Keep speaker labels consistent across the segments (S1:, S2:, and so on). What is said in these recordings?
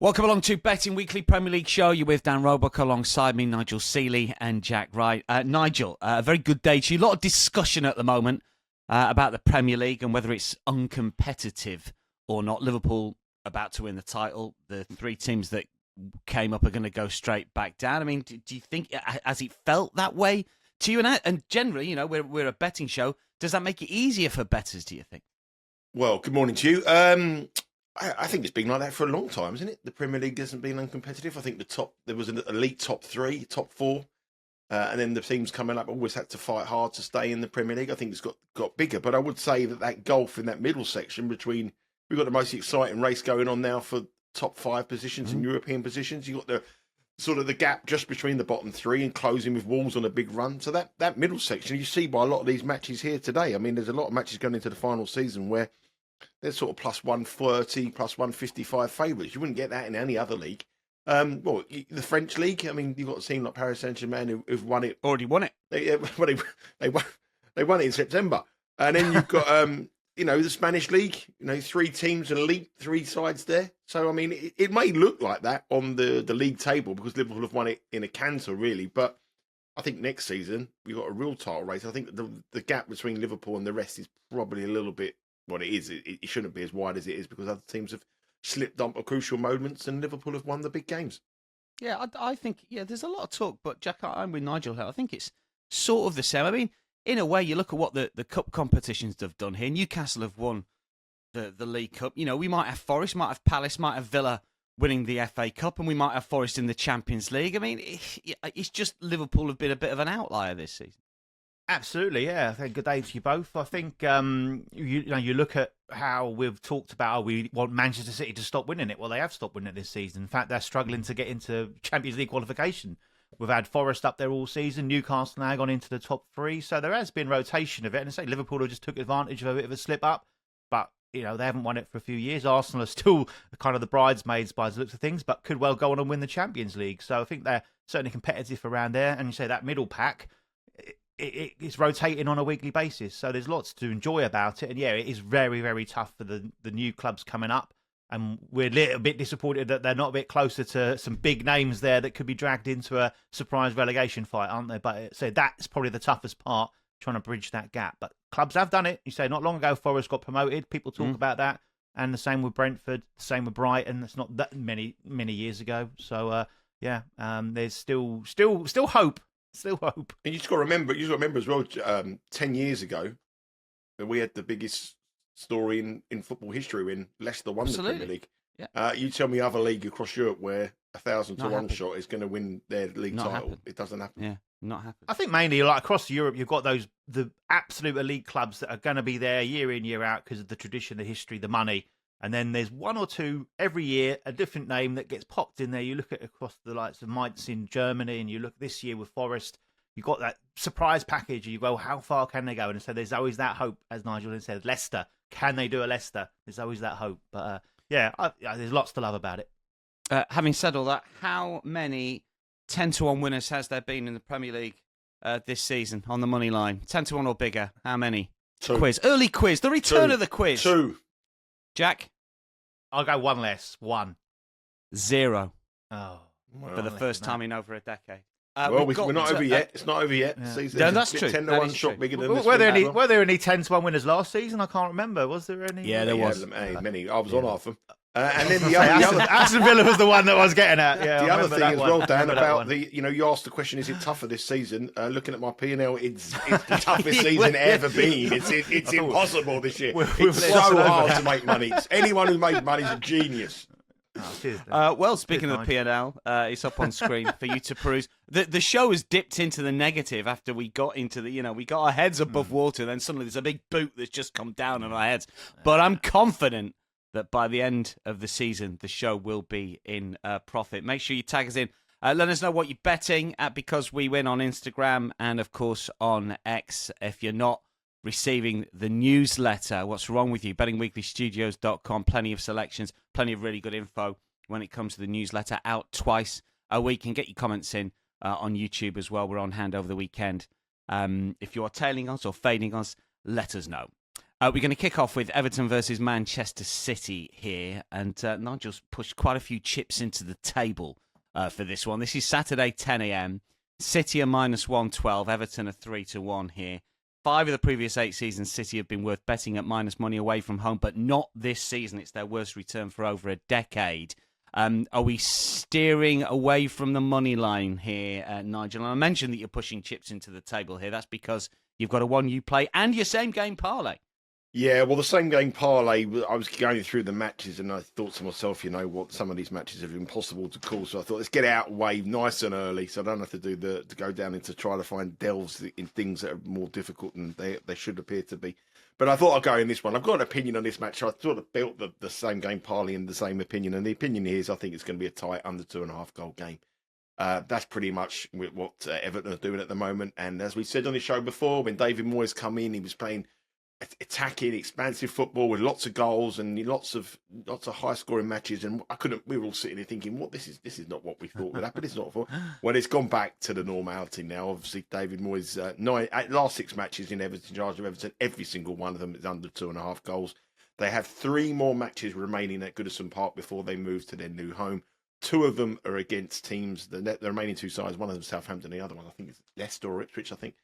S1: Welcome along to Betting Weekly Premier League Show. You're with Dan Roebuck alongside me, Nigel Seeley and Jack Wright. Nigel, a very good day to you. A lot of discussion at the moment about the Premier League and whether it's uncompetitive or not. Liverpool about to win the title. The three teams that came up are going to go straight back down. I mean, do you think, has it felt that way to you? And generally, you know, we're a betting show. Does that make it easier for bettors, do you think?
S2: Well, good morning to you. I think it's been like that for a long time, isn't it? The Premier League hasn't been uncompetitive. I think there was an elite top three, top four, and then the teams coming up always had to fight hard to stay in the Premier League. I think it's got bigger, but I would say that gulf in that middle section between, we've got the most exciting race going on now for top five positions and European positions. You've got the sort of the gap just between the bottom three and closing with Wolves on a big run. So that middle section, you see by a lot of these matches here today. I mean, there's a lot of matches going into the final season where they're sort of plus 130, plus 155 favourites. You wouldn't get that in any other league. Well, the French league, I mean, you've got a team like Paris Saint-Germain who've won it.
S1: Already won it.
S2: They won it in September. And then you've got, the Spanish league, three teams, an elite, three sides there. So, I mean, it may look like that on the league table because Liverpool have won it in a canter, really. But I think next season, we've got a real title race. I think the gap between Liverpool and the rest is probably a little bit, what it is. It shouldn't be as wide as it is because other teams have slipped up at crucial moments and Liverpool have won the big games.
S1: Yeah, I think, there's a lot of talk, but Jack, I'm with Nigel here. I think it's sort of the same. I mean, in a way, you look at what the cup competitions have done here. Newcastle have won the League Cup. You know, we might have Forest, might have Palace, might have Villa winning the FA Cup, and we might have Forest in the Champions League. I mean, it's just Liverpool have been a bit of an outlier this season.
S3: Absolutely, yeah. I think good day to you both. I think you look at how we've talked about we want Manchester City to stop winning it. Well, they have stopped winning it this season. In fact, they're struggling to get into Champions League qualification. We've had Forest up there all season. Newcastle now gone into the top three. So there has been rotation of it. And I say Liverpool have just took advantage of a bit of a slip up. But, they haven't won it for a few years. Arsenal are still kind of the bridesmaids by the looks of things, but could well go on and win the Champions League. So I think they're certainly competitive around there. And you say that middle pack, it's rotating on a weekly basis. So there's lots to enjoy about it. And yeah, it is very, very tough for the new clubs coming up. And we're a little bit disappointed that they're not a bit closer to some big names there that could be dragged into a surprise relegation fight, aren't they? But so that's probably the toughest part, trying to bridge that gap. But clubs have done it. You say not long ago, Forest got promoted. People talk about that. And the same with Brentford, the same with Brighton. That's not that many years ago. So, there's still hope. Still hope.
S2: And you just got to remember as well, 10 years ago, we had the biggest story in football history when Leicester won the Premier League. Yeah. You tell me other league across Europe where 1,000 to 1 shot is going to win their league title.
S1: Happen.
S2: It doesn't happen.
S1: Yeah, not happen.
S3: I think mainly like across Europe, you've got the absolute elite clubs that are going to be there year in, year out because of the tradition, the history, the money. And then there's one or two every year, a different name that gets popped in there. You look at across the likes of Mainz in Germany, and you look this year with Forest. You've got that surprise package. And you go, how far can they go? And so there's always that hope, as Nigel has said. Leicester, can they do a Leicester? There's always that hope. But there's lots to love about it.
S1: Having said all that, how many 10 to 1 winners has there been in the Premier League this season on the money line? 10 to 1 or bigger? How many?
S2: 2.
S1: Quiz. Early quiz. The return of the quiz.
S2: 2.
S1: Jack?
S3: I'll go one less. 1.
S1: 0.
S3: Oh.
S2: Well,
S1: for the first time in over a decade.
S2: We're not over yet. It's not over yet.
S1: Yeah, that's true.
S2: 10 to 1 shot bigger than this.
S3: Were there any 10 to 1 winners last season? I can't remember. Was there any?
S1: Yeah, there was.
S2: Many. I was on half of them. And then the other
S3: Aston Villa was the one that I was getting at. Yeah,
S2: the other thing as well, Dan, about you asked the question, is it tougher this season? Looking at my P&L, it's the toughest season ever been. It's impossible this year. It's so hard to make money. Anyone who made money is a genius.
S1: Well, speaking of the P&L, it's up on screen for you to peruse. The show has dipped into the negative after we got into we got our heads above water, then suddenly there's a big boot that's just come down on our heads. But I'm confident that by the end of the season, the show will be in profit. Make sure you tag us in. Let us know what you're betting at Because We Win on Instagram and, of course, on X. If you're not receiving the newsletter, what's wrong with you? bettingweeklystudios.com. Plenty of selections, plenty of really good info when it comes to the newsletter, out twice a week. And get your comments in on YouTube as well. We're on hand over the weekend. If you're tailing us or fading us, let us know. We're going to kick off with Everton versus Manchester City here, and Nigel's pushed quite a few chips into the table for this one. This is Saturday, 10 a.m. City are -112, Everton are 3-1 here. 5 of the previous 8 seasons, City have been worth betting at minus money away from home, but not this season. It's their worst return for over a decade. Are we steering away from the money line here, Nigel? And I mentioned that you're pushing chips into the table here. That's because you've got a 1U play and your same game parlay.
S2: Yeah, well, the same game parlay, I was going through the matches and I thought to myself, some of these matches are impossible to call. So I thought, let's get it out of the way nice and early so I don't have to do to go down into try to find delves in things that are more difficult than they should appear to be. But I thought I'd go in this one. I've got an opinion on this match. So I sort of built the same game parlay in the same opinion. And the opinion here is I think it's going to be a tight under 2.5 goal game. That's pretty much what Everton are doing at the moment. And as we said on the show before, when David Moyes come in, he was playing attacking, expansive football with lots of goals and lots of high-scoring matches. And we were all sitting there thinking, this is not what we thought would happen. It's not for. Well, it's gone back to the normality now. Obviously, David Moyes, last 6 matches in Everton, in charge of Everton, every single one of them is under 2.5 goals. They have 3 more matches remaining at Goodison Park before they move to their new home. 2 of them are against teams. The remaining 2 sides, one of them Southampton, the other one I think is Leicester or Ipswich, I think.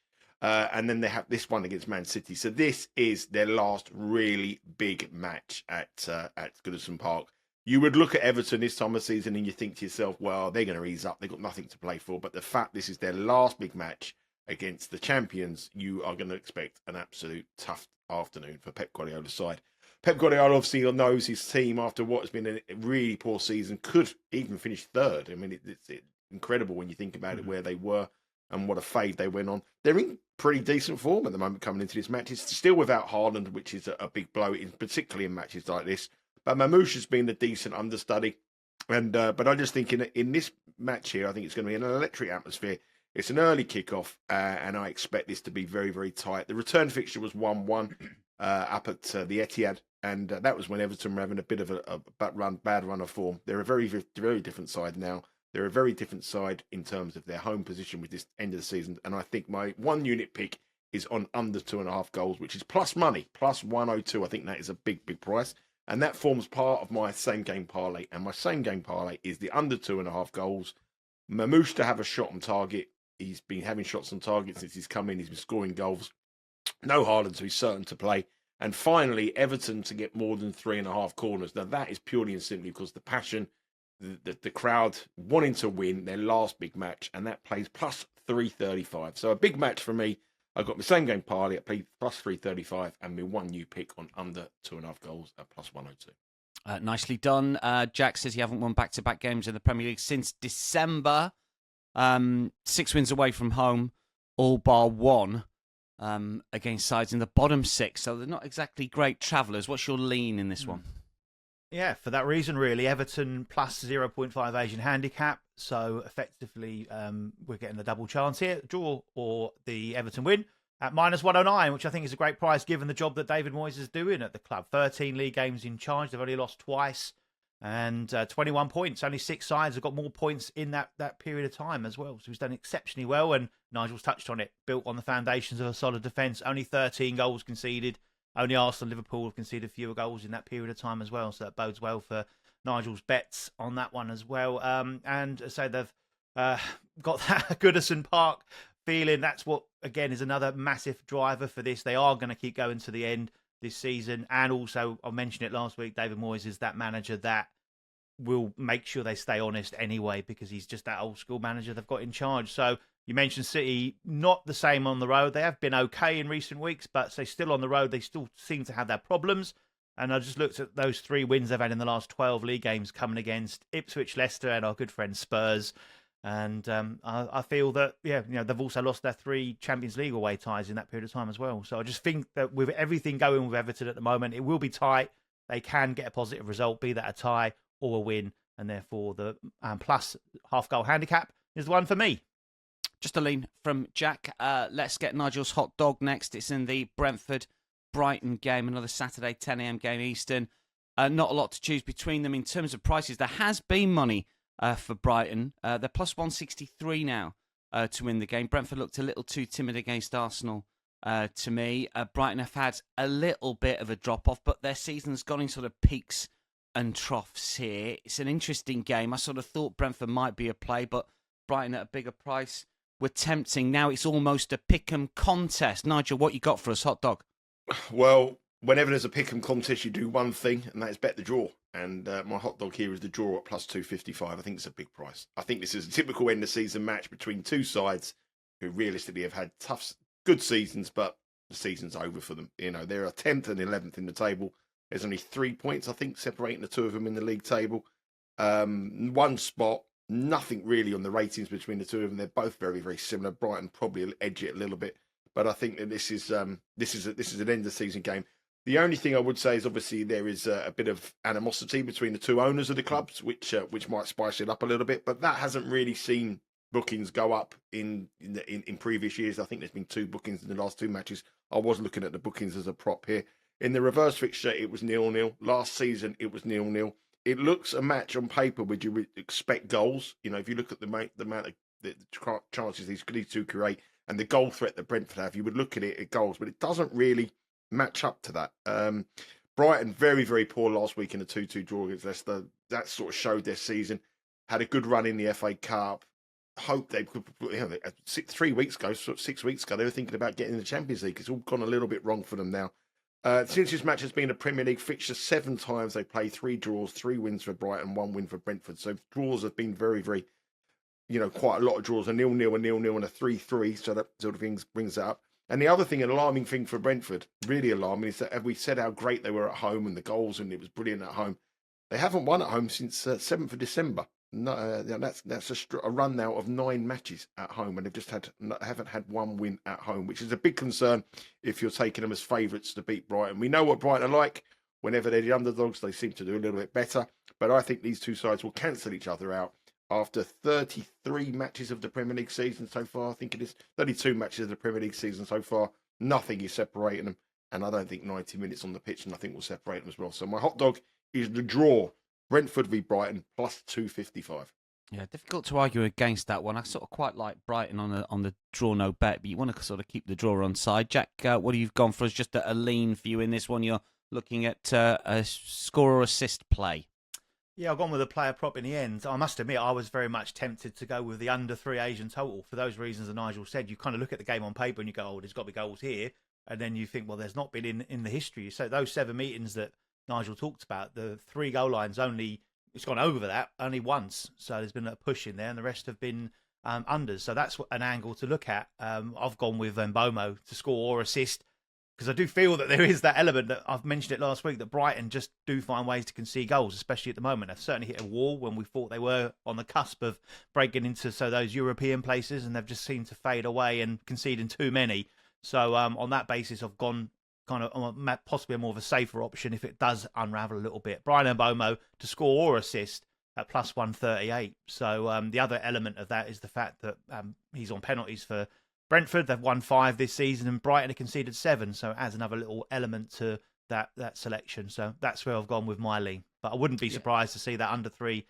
S2: And then they have this one against Man City. So this is their last really big match at Goodison Park. You would look at Everton this time of season and you think to yourself, well, they're going to ease up. They've got nothing to play for. But the fact this is their last big match against the champions, you are going to expect an absolute tough afternoon for Pep Guardiola's side. Pep Guardiola obviously knows his team after what has been a really poor season, could even finish 3rd. I mean, it's incredible when you think about it, where they were and what a fade they went on. They're in pretty decent form at the moment coming into this match. It's still without Haaland, which is a big blow, particularly in matches like this. But Mamouche has been the decent understudy. And but I just think in this match here, I think it's going to be an electric atmosphere. It's an early kickoff, and I expect this to be very, very tight. The return fixture was 1-1 up at the Etihad, and that was when Everton were having a bit of a bad run of form. They're a very, very different side now. They're a very different side in terms of their home position with this end of the season. And I think my 1 unit pick is on under 2.5 goals, which is plus money, plus 102. I think that is a big, big price. And that forms part of my same game parlay. And my same game parlay is the under 2.5 goals. Mamouche to have a shot on target. He's been having shots on target since he's come in. He's been scoring goals. No Haaland, so he's certain to play. And finally, Everton to get more than 3.5 corners. Now, that is purely and simply because the passion, the crowd wanting to win their last big match, and that plays plus 335. So a big match for me. I've got my same game parlay at plus 335 and my 1U pick on under 2.5 goals at plus 102.
S1: Nicely done. Jack says you haven't won back-to-back games in the Premier League since December. 6 wins away from home, all bar 1 against sides in the bottom 6. So they're not exactly great travellers. What's your lean in this one?
S3: Yeah, for that reason, really. Everton plus 0.5 Asian handicap. So effectively, we're getting the double chance here. Draw or the Everton win at minus 109, which I think is a great price given the job that David Moyes is doing at the club. 13 league games in charge. They've only lost twice. And 21 points. Only 6 sides have got more points in that period of time as well. So he's done exceptionally well. And Nigel's touched on it. Built on the foundations of a solid defence. Only 13 goals conceded. Only Arsenal and Liverpool have conceded fewer goals in that period of time as well. So that bodes well for Nigel's bets on that one as well. And so they've got that Goodison Park feeling. That's what, again, is another massive driver for this. They are going to keep going to the end this season. And also, I mentioned it last week, David Moyes is that manager that will make sure they stay honest anyway, because he's just that old school manager they've got in charge. So you mentioned City, not the same on the road. They have been okay in recent weeks, but they still on the road. They still seem to have their problems. And I just looked at those 3 wins they've had in the last 12 league games coming against Ipswich, Leicester, and our good friend Spurs. And I feel that, they've also lost their 3 Champions League away ties in that period of time as well. So I just think that with everything going with Everton at the moment, it will be tight. They can get a positive result, be that a tie or a win. And therefore, the plus half-goal handicap is the one for me.
S1: Just a lean from Jack. Let's get Nigel's hot dog next. It's in the Brentford-Brighton game, another Saturday 10 a.m. game Eastern. Not a lot to choose between them in terms of prices. There has been money for Brighton. They're plus 163 now to win the game. Brentford looked a little too timid against Arsenal to me. Brighton have had a little bit of a drop-off, but their season's gone in sort of peaks and troughs here. It's an interesting game. I sort of thought Brentford might be a play, but Brighton at a bigger price were tempting. Now it's almost a pick-em contest. Nigel, what you got for us, hot dog?
S2: Well, whenever there's a pick-em contest, you do one thing, and that is bet the draw. And my hot dog here is the draw at plus 255. I think it's a big price. I think this is a typical end-of-season match between two sides who realistically have had good seasons, but the season's over for them. You know, they're 10th and 11th in the table. There's only 3 points, I think, separating the two of them in the league table. One spot, nothing really on the ratings between the two of them. They're both very, very similar. Brighton probably edge it a little bit, but I think that this is an end of season game. The only thing I would say is obviously there is a bit of animosity between the two owners of the clubs, which might spice it up a little bit, but that hasn't really seen bookings go up in previous years. I think there's been 2 bookings in the last 2 matches. I was looking at the bookings as a prop here. In the reverse fixture, it was 0-0. Last season, it was 0-0. It looks a match on paper where you expect goals. You know, if you look at the amount of the chances these two create and the goal threat that Brentford have, you would look at it at goals, but it doesn't really match up to that. Brighton, very, very poor last week in a 2-2 draw against Leicester. That sort of showed their season. Had a good run in the FA Cup. Hope they could, 3 weeks ago, 6 weeks ago, they were thinking about getting in the Champions League. It's all gone a little bit wrong for them now. Since this match has been a Premier League fixture, 7 times they play 3 draws, 3 wins for Brighton, 1 win for Brentford. So draws have been very, very, quite a lot of draws. A 0-0, a 0-0 and a 3-3. So that sort of things brings that up. And the other thing, an alarming thing for Brentford, really alarming, is that we said how great they were at home and the goals and it was brilliant at home. They haven't won at home since 7th of December. No, that's a run now of 9 matches at home, and they've just haven't had 1 win at home, which is a big concern if you're taking them as favourites to beat Brighton. We know what Brighton are like. Whenever they're the underdogs, they seem to do a little bit better. But I think these two sides will cancel each other out after 33 matches of the Premier League season so far. I think it is 32 matches of the Premier League season so far. Nothing is separating them, and I don't think 90 minutes on the pitch and I think will separate them as well. So my hot dog is the draw. Brentford v Brighton plus 255.
S1: Yeah, difficult to argue against that one. I sort of quite like Brighton on the draw no bet, but you want to sort of keep the draw on side. Jack, what have you gone for? Is just a lean for you in this one? You're looking at a score or assist play.
S3: Yeah, I've gone with a player prop in the end. I must admit, I was very much tempted to go with the under 3 Asian total for those reasons that Nigel said. You kind of look at the game on paper and you go, oh, there's got to be goals here. And then you think, well, there's not been in the history. So those 7 meetings that Nigel talked about, the 3 goal lines it's gone over that only once. So there's been a push in there and the rest have been unders. So that's an angle to look at. I've gone with Mbomo to score or assist because I do feel that there is that element that I've mentioned it last week that Brighton just do find ways to concede goals, especially at the moment. They've certainly hit a wall when we thought they were on the cusp of breaking into those European places, and they've just seemed to fade away and conceding too many. So on that basis, I've gone kind of possibly more of a safer option if it does unravel a little bit. Brian Mbomo to score or assist at plus 138. So the other element of that is the fact that he's on penalties for Brentford. They've won 5 this season and Brighton have conceded 7. So it adds another little element to that selection. So that's where I've gone with my lean. But I wouldn't be surprised to see that under 3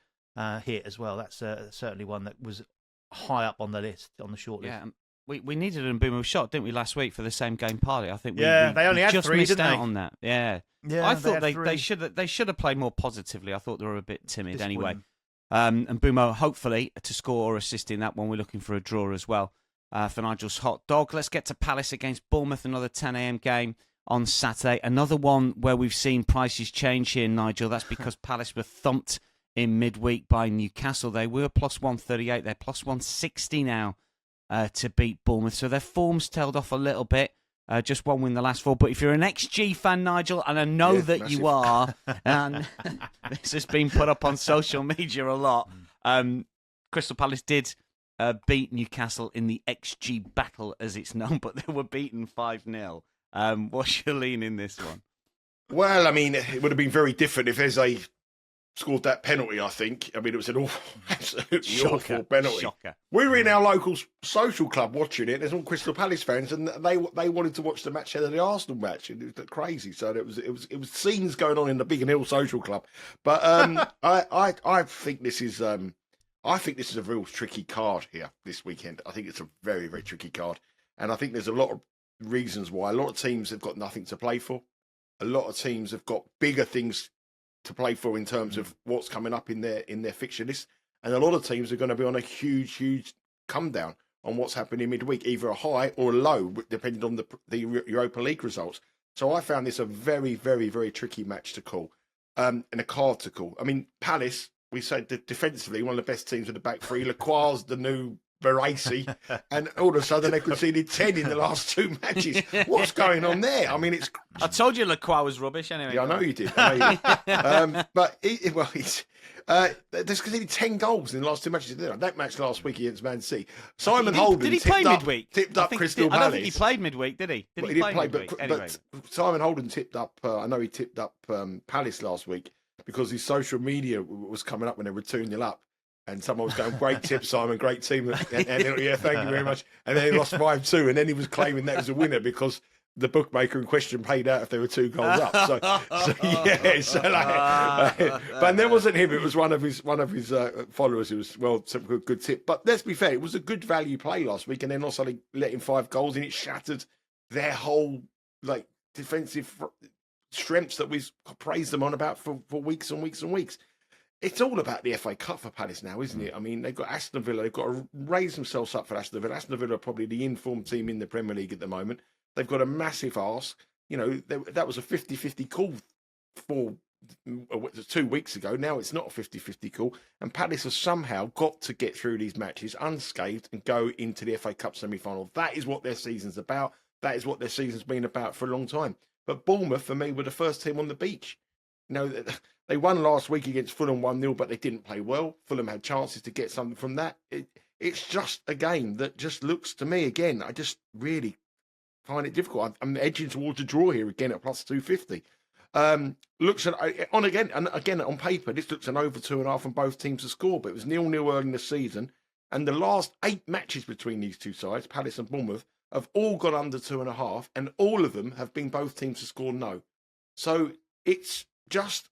S3: hit as well. That's certainly one that was high up on the list, on the short list.
S1: Yeah. We needed a Mbomo shot, didn't we, last week for the same game party? I think we
S3: they only had
S1: just
S3: 3,
S1: missed
S3: didn't
S1: out
S3: they?
S1: on that. Yeah. I thought they should have played more positively. I thought they were a bit timid anyway. And Mbomo, hopefully, to score or assist in that one. We're looking for a draw as well for Nigel's hot dog. Let's get to Palace against Bournemouth, another 10 a.m. game on Saturday. Another one where we've seen prices change here, Nigel. That's because Palace were thumped in midweek by Newcastle. They were plus 138. They're plus 160 now. To beat Bournemouth. So their form's tailed off a little bit. Just 1 win the last 4. But if you're an XG fan, Nigel, and I know that massive. You are, and this has been put up on social media a lot, Crystal Palace did beat Newcastle in the XG battle, as it's known, but they were beaten 5-0. What's your lean in this one?
S2: Well, I mean, it would have been very different if Eze scored that penalty, I think. I mean, it was an absolutely awful penalty.
S1: Shocker.
S2: We were in our local social club watching it. There's all Crystal Palace fans, and they wanted to watch the match ahead of the Arsenal match. It was crazy. So it was scenes going on in the Biggin Hill social club. But I think this is a real tricky card here this weekend. I think it's a very, very tricky card, and I think there's a lot of reasons why. A lot of teams have got nothing to play for. A lot of teams have got bigger things to play for in terms of what's coming up in their fixture list. And a lot of teams are going to be on a huge come down on what's happening midweek, either a high or a low, depending on the Europa League results. So I found this a very, very, very tricky match to call, and a card to call. I mean, Palace, we said that defensively, one of the best teams in the back three. Lacroix's the new Baresi, and all of a sudden they conceded 10 in the last 2 matches. What's going on there? I mean,
S1: I told you Lacroix was rubbish anyway.
S2: Yeah, I know you did. But they've conceded 10 goals in the last 2 matches. That match last week against Man City. Simon Holden
S1: did he play midweek?
S2: Tipped up Crystal Palace.
S1: I don't think he played midweek, did he? Did he play midweek?
S2: But Simon Holden tipped up. I know he tipped up Palace last week because his social media was coming up when they were 2-0 up. And someone was going, great tip, Simon, great team. And yeah, thank you very much. And then he lost 5-2. And then he was claiming that was a winner because the bookmaker in question paid out if there were 2 goals up. But that wasn't him. It was one of his followers who was, some good tip. But let's be fair, it was a good value play last week. And then also they let in 5 goals and it shattered their whole defensive strengths that we've praised them on about for weeks and weeks and weeks. It's all about the FA Cup for Palace now, isn't it? I mean, they've got Aston Villa. They've got to raise themselves up for Aston Villa. Aston Villa are probably the informed team in the Premier League at the moment. They've got a massive ask. You know, that was a 50-50 call 2 weeks ago. Now it's not a 50-50 call. And Palace have somehow got to get through these matches unscathed and go into the FA Cup semi-final. That is what their season's about. That is what their season's been about for a long time. But Bournemouth, for me, were the first team on the beach. You know, they won last week against Fulham 1-0, but they didn't play well. Fulham had chances to get something from that. It's just a game that just looks to me, again, I just really find it difficult. I'm edging towards a draw here again at plus 250. Looks at again on paper, this looks an over 2.5 on both teams to score, but it was 0-0 early in the season. And the last 8 matches between these two sides, Palace and Bournemouth, have all gone under 2.5, and all of them have been both teams to score no. So it's just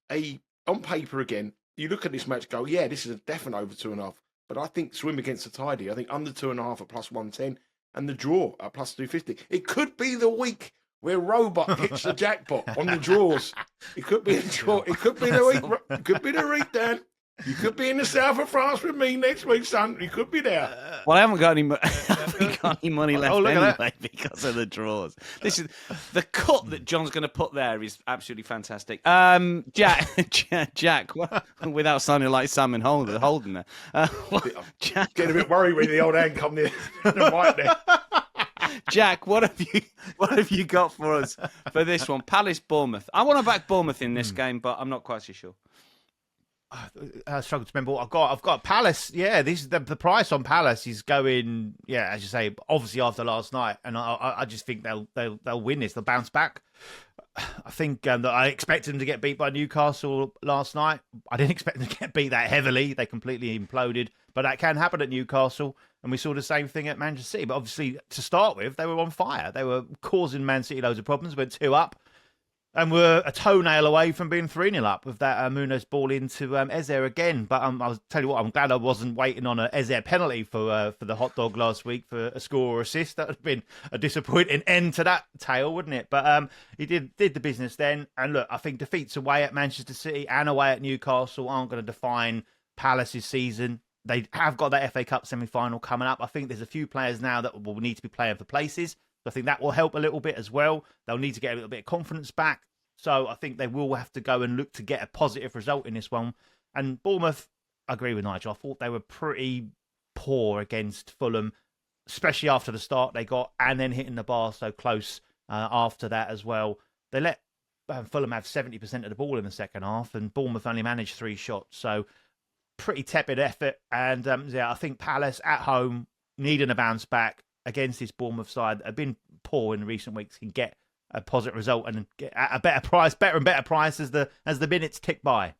S2: on paper again, you look at this match, go, yeah, this is a definite over 2.5. But I think swim against the tidy. I think under 2.5 at plus 110 and the draw at plus 250. It could be the week where Roebuck hits the jackpot on the draws. It could be a draw. It could be the week. It could be the week, Dan. You could be in the south of France with me next week, son. You could be there.
S1: Well, I haven't got any money left anyway because of the draws. This is the cut that John's going to put there is absolutely fantastic. Jack, without sounding like Simon Holden there.
S2: Jack, getting a bit worried when the old hand come near the mic there.
S1: Jack, what have you got for us for this one? Palace Bournemouth. I want to back Bournemouth in this game, but I'm not quite so sure.
S3: I struggle to remember what I've got. I've got Palace. Yeah, this is the price on Palace is going. Yeah, as you say, obviously after last night, and I just think they'll win this. They'll bounce back. I think that I expected them to get beat by Newcastle last night. I didn't expect them to get beat that heavily. They completely imploded, but that can happen at Newcastle, and we saw the same thing at Manchester City. But obviously, to start with, they were on fire. They were causing Man City loads of problems. Went 2 up. And we're a toenail away from being 3-0 up with that Munoz ball into Eze again. But I'll tell you what, I'm glad I wasn't waiting on a Eze penalty for the hot dog last week for a score or assist. That would have been a disappointing end to that tale, wouldn't it? But he did the business then. And look, I think defeats away at Manchester City and away at Newcastle aren't going to define Palace's season. They have got that FA Cup semi-final coming up. I think there's a few players now that will need to be playing for places. So I think that will help a little bit as well. They'll need to get a little bit of confidence back. So I think they will have to go and look to get a positive result in this one. And Bournemouth, I agree with Nigel. I thought they were pretty poor against Fulham, especially after the start they got and then hitting the bar so close after that as well. They let Fulham have 70% of the ball in the second half and Bournemouth only managed 3 shots. So pretty tepid effort. And I think Palace at home needing a bounce back against this Bournemouth side that have been poor in recent weeks can get a positive result and get at a better and better price as the minutes tick by.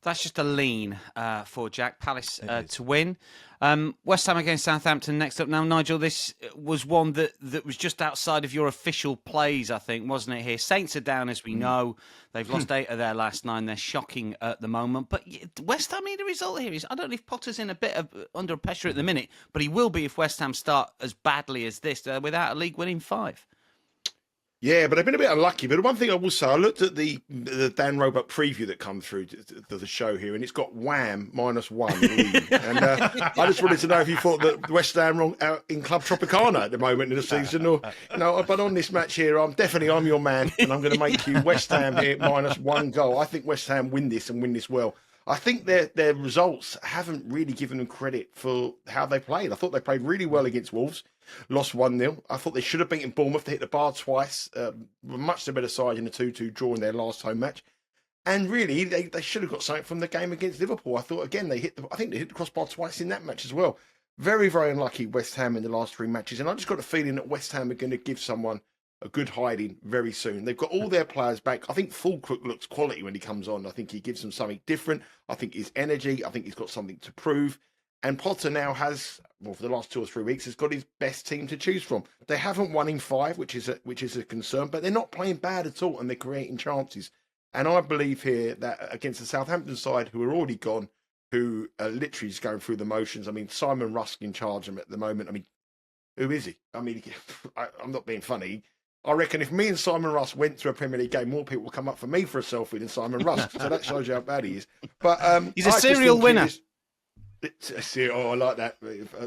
S1: That's just a lean for Jack. Palace to win. West Ham against Southampton next up. Now, Nigel, this was one that was just outside of your official plays, I think, wasn't it here? Saints are down, as we know. They've lost 8 of their last 9. They're shocking at the moment. But West Ham need a result here. I don't know if Potter's in a bit of under pressure at the minute, but he will be if West Ham start as badly as this without a league-winning 5.
S2: Yeah, but I've been a bit unlucky. But one thing I will say, I looked at the Dan Roebuck preview that come through to the show here, and it's got Wham -1 lead. And I just wanted to know if you thought that West Ham wrong out in Club Tropicana at the moment in the season, or But on this match here, I'm your man, and I'm going to make you West Ham here -1 goal. I think West Ham win this and win this well. I think their results haven't really given them credit for how they played. I thought they played really well against Wolves. Lost 1-0. I thought they should have beaten Bournemouth. They hit the bar twice. Were much the better side in the 2-2 draw in their last home match. And really, they should have got something from the game against Liverpool. I thought, again, I think they hit the crossbar twice in that match as well. Very, very unlucky, West Ham, in the last 3 matches. And I just got a feeling that West Ham are going to give someone a good hiding very soon. They've got all their players back. I think Fulham looks quality when he comes on. I think he gives them something different. I think his energy. I think he's got something to prove. And Potter now has, for the last 2 or 3 weeks, has got his best team to choose from. They haven't won in 5, which is a concern, but they're not playing bad at all, and they're creating chances. And I believe here that against the Southampton side, who are already gone, who are literally just going through the motions. I mean, Simon Rusk in charge of them at the moment. I mean, who is he? I mean, I'm not being funny. I reckon if me and Simon Rusk went to a Premier League game, more people will come up for me for a selfie than Simon Rusk. So that shows you how bad he is. But
S1: he's a serial winner.
S2: Oh, I like that.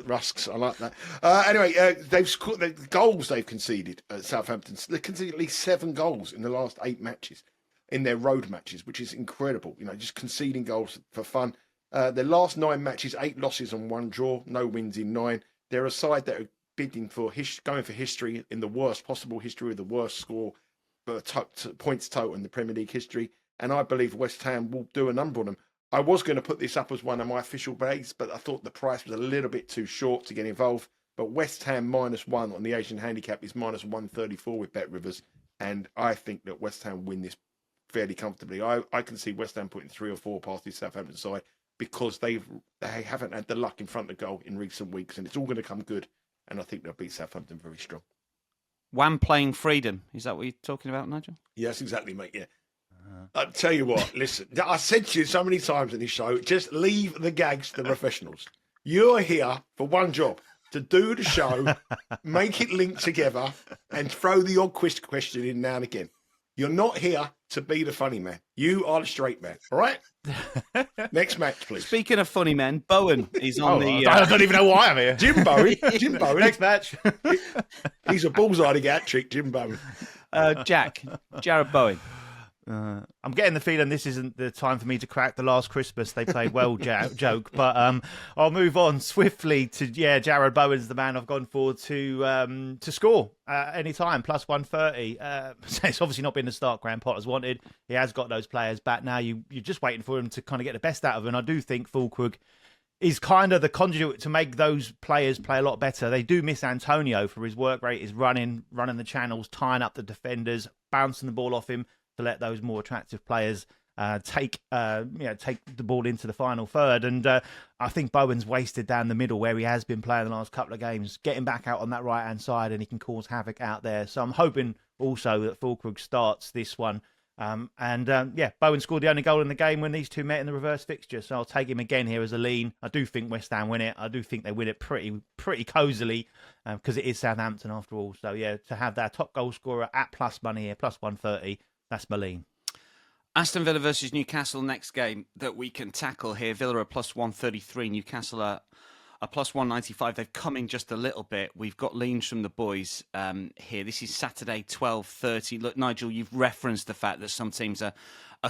S2: Rusks, I like that. Anyway, they've scored the goals they've conceded at Southampton. They've conceded at least 7 goals in the last 8 matches, in their road matches, which is incredible. Just conceding goals for fun. Their last 9 matches, 8 losses and 1 draw, no wins in 9. They're a side that are bidding for going for history in the worst possible history, with the worst score for points total in the Premier League history. And I believe West Ham will do a number on them. I was going to put this up as one of my official plays, but I thought the price was a little bit too short to get involved. But West Ham -1 on the Asian handicap is -134 with Bet Rivers. And I think that West Ham win this fairly comfortably. I can see West Ham putting 3 or 4 past the Southampton side, because they haven't had the luck in front of goal in recent weeks, and it's all going to come good. And I think they'll beat Southampton very strong.
S1: Wham playing freedom. Is that what you're talking about, Nigel?
S2: Yes, exactly, mate. Yeah. I'll tell you what, listen, I said to you so many times in this show, just leave the gags to the professionals. You're here for one job, to do the show, make it link together, and throw the odd question in now and again. You're not here to be the funny man. You are the straight man, all right? Next match, please.
S1: Speaking of funny men, Bowen is on the...
S3: I don't even know why I'm here.
S2: Jim Bowen.
S3: Next match.
S2: He's a bullseye hat-trick, Jim Bowen.
S1: Jack, Jared Bowen.
S3: I'm getting the feeling this isn't the time for me to crack the last Christmas they played well joke, but I'll move on swiftly to Jared Bowen's the man I've gone for to score any time +130. So it's obviously not been the start Graham Potter's wanted. He has got those players back now. You're just waiting for him to kind of get the best out of them. And I do think Fulham is kind of the conduit to make those players play a lot better. They do miss Antonio for his work rate, his running the channels, tying up the defenders, bouncing the ball off him, to let those more attractive players take the ball into the final third. And I think Bowen's wasted down the middle where he has been playing the last couple of games, getting back out on that right-hand side, and he can cause havoc out there. So I'm hoping also that Fulham starts this one. Bowen scored the only goal in the game when these two met in the reverse fixture. So I'll take him again here as a lean. I do think West Ham win it. I do think they win it pretty cosily, because it is Southampton after all. So yeah, to have that top goal scorer at plus money here, +130, that's my lean.
S1: Aston Villa versus Newcastle, next game that we can tackle here. Villa are +133, Newcastle are +195. They've come in just a little bit. We've got leans from the boys here. This is Saturday, 12:30. Look, Nigel, you've referenced the fact that some teams are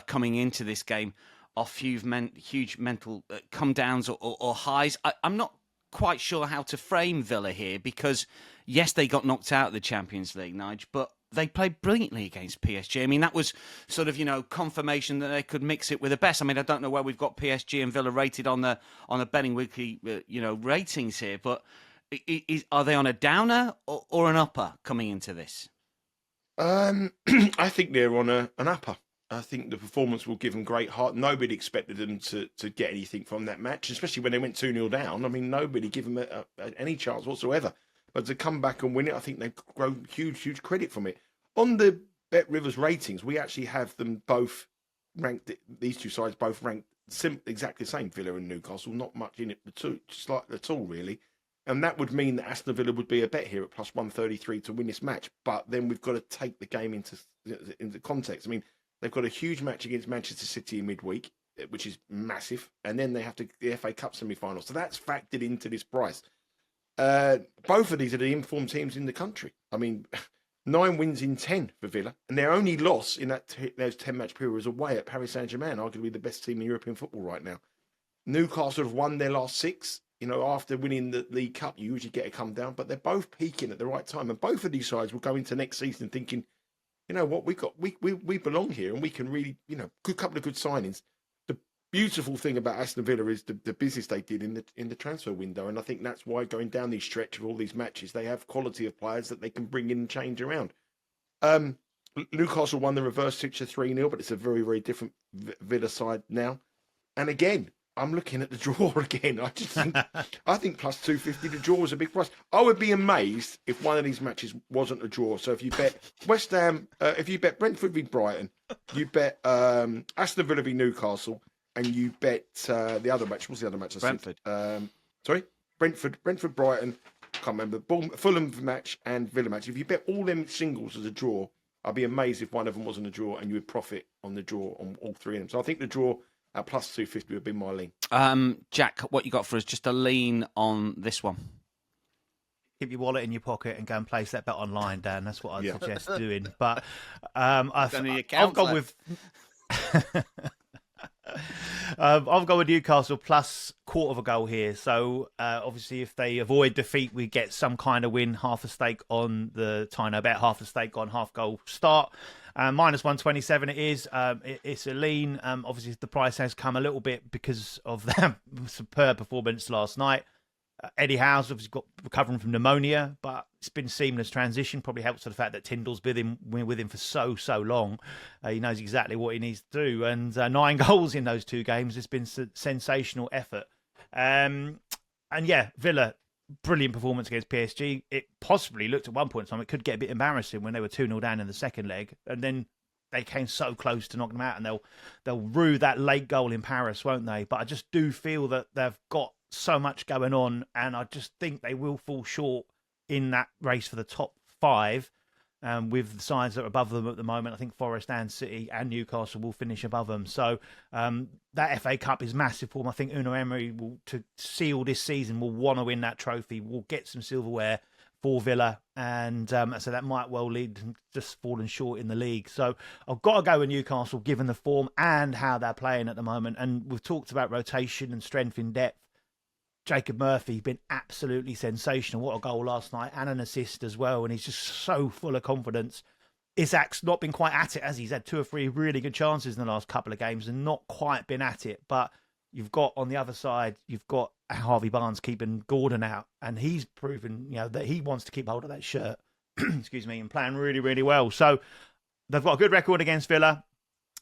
S1: coming into this game off huge mental come downs or highs. I'm not quite sure how to frame Villa here, because yes, they got knocked out of the Champions League, Nigel, but they played brilliantly against PSG. I mean, that was sort of, confirmation that they could mix it with the best. I mean, I don't know where we've got PSG and Villa rated on the Betting Weekly, ratings here, but are they on a downer or an upper coming into this?
S2: I think they're on an upper. I think the performance will give them great heart. Nobody expected them to get anything from that match, especially when they went 2-0 down. I mean, nobody gave them any chance whatsoever. But to come back and win it, I think they've grown huge credit from it. On the Bet Rivers ratings, we actually have them both ranked. These two sides both ranked exactly the same, Villa and Newcastle. Not much in it at all, really. And that would mean that Aston Villa would be a bet here at plus 133 to win this match. But then we've got to take the game into context. I mean, they've got a huge match against Manchester City in midweek, which is massive. And then they have the FA Cup semi-final. So that's factored into this price. Both of these are the informed teams in the country. I mean, 9 wins in 10 for Villa. And their only loss in those 10-match period was away at Paris Saint-Germain, arguably the best team in European football right now. Newcastle have won their last 6. You know, after winning the League Cup, you usually get a come down. But they're both peaking at the right time. And both of these sides will go into next season thinking, you know what, we belong here and we can really, you know, good couple of good signings. The beautiful thing about Aston Villa is the business they did in the transfer window, and I think that's why going down these stretch of all these matches, they have quality of players that they can bring in and change around. Newcastle won the reverse fixture 3-0, but it's a very different Villa side now. And again, I'm looking at the draw again. I think plus 250 the draw was a big price. I would be amazed if one of these matches wasn't a draw. So if you bet West Ham, if you bet Brentford v Brighton, you bet Aston Villa v Newcastle, and you bet the other match. What's the other match?
S1: Brentford.
S2: Brentford, Brighton. Can't remember. Fulham match and Villa match. If you bet all them singles as a draw, I'd be amazed if one of them wasn't a draw, and you would profit on the draw on all 3 of them. So I think the draw at plus 250 would be my lean.
S1: Jack, what you got for us? Just a lean on this one.
S3: Keep your wallet in your pocket and go and place that bet online, Dan. That's what I'd suggest doing. But I've gone with I've gone with Newcastle plus quarter of a goal here. So obviously, if they avoid defeat, we get some kind of win. Half a stake on the Tino bet, half a stake on half goal start. Minus 127 it is. It's a lean. Obviously, the price has come a little bit because of that superb performance last night. Eddie Howe's obviously got recovering from pneumonia, but it's been seamless transition. Probably helps to the fact that Tyndall's been with him for so long. He knows exactly what he needs to do. And 9 goals in those 2 games. It's been sensational effort. And yeah, Villa, brilliant performance against PSG. It possibly looked at one point in time, it could get a bit embarrassing when they were 2-0 down in the second leg. And then they came so close to knocking them out, and they'll rue that late goal in Paris, won't they? But I just do feel that they've got so much going on, and I just think they will fall short in that race for the top 5 with the sides that are above them at the moment. I think Forest and City and Newcastle will finish above them. So that FA Cup is massive for them. I think Unai Emery, to seal this season, will want to win that trophy, will get some silverware for Villa, and so that might well lead to just falling short in the league. So I've got to go with Newcastle given the form and how they're playing at the moment. And we've talked about rotation and strength in depth. Jacob Murphy been absolutely sensational. What a goal last night and an assist as well. And he's just so full of confidence. Isaac's not been quite at it, as he's had 2 or 3 really good chances in the last couple of games and not quite been at it. But you've got on the other side, you've got Harvey Barnes keeping Gordon out, and he's proven, that he wants to keep hold of that shirt. Excuse me, and playing really well. So they've got a good record against Villa.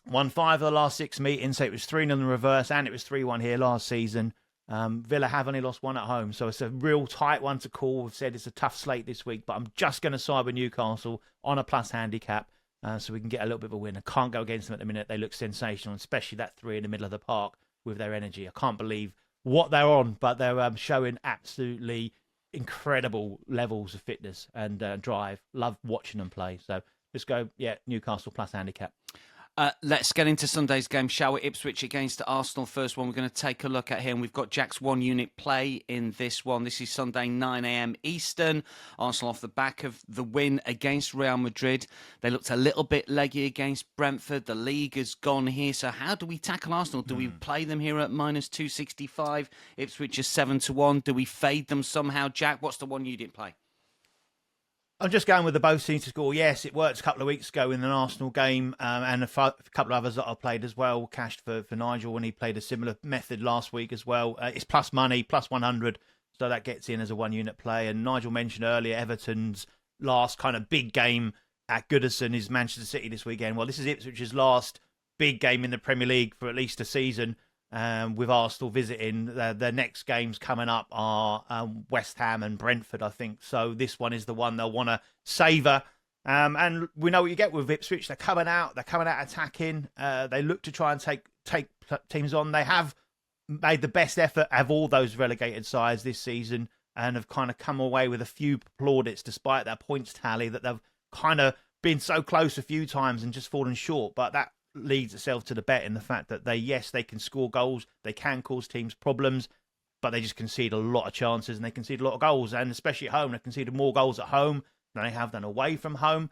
S3: Won 5 of the last 6 meetings. So it was 3-0 in the reverse, and it was 3-1 here last season. Villa have only lost 1 at home, so it's a real tight one to call. We've said it's a tough slate this week, but I'm just going to side with Newcastle on a plus handicap so we can get a little bit of a win. I can't go against them at the minute. They look sensational, especially that 3 in the middle of the park with their energy. I can't believe what they're on, but they're showing absolutely incredible levels of fitness and drive. Love watching them play. So let's go, Newcastle plus handicap.
S1: Let's get into Sunday's game, shall we? Ipswich against Arsenal. First one we're going to take a look at here, and we've got Jack's 1 unit play in this one. This is Sunday, 9 a.m. Eastern. Arsenal off the back of the win against Real Madrid. They looked a little bit leggy against Brentford. The league has gone here. So how do we tackle Arsenal? Do we play them here at minus 265? Ipswich is 7-1. Do we fade them somehow, Jack? What's the 1 unit play?
S3: I'm just going with the both teams to score. Yes, it worked a couple of weeks ago in an Arsenal game, and a couple of others that I played as well. Cashed for Nigel when he played a similar method last week as well. It's plus money, plus 100, so that gets in as a 1 unit play. And Nigel mentioned earlier Everton's last kind of big game at Goodison is Manchester City this weekend. Well, this is Ipswich's last big game in the Premier League for at least a season. With Arsenal visiting, the next games coming up are West Ham and Brentford, I think. So this one is the one they'll want to savour. And we know what you get with Ipswich. They're coming out attacking. They look to try and take teams on. They have made the best effort of all those relegated sides this season and have kind of come away with a few plaudits despite their points tally, that they've kind of been so close a few times and just fallen short. But that leads itself to the bet in the fact that they can score goals, they can cause teams problems, but they just concede a lot of chances and they concede a lot of goals. And especially at home, they conceded more goals at home than they have done away from home.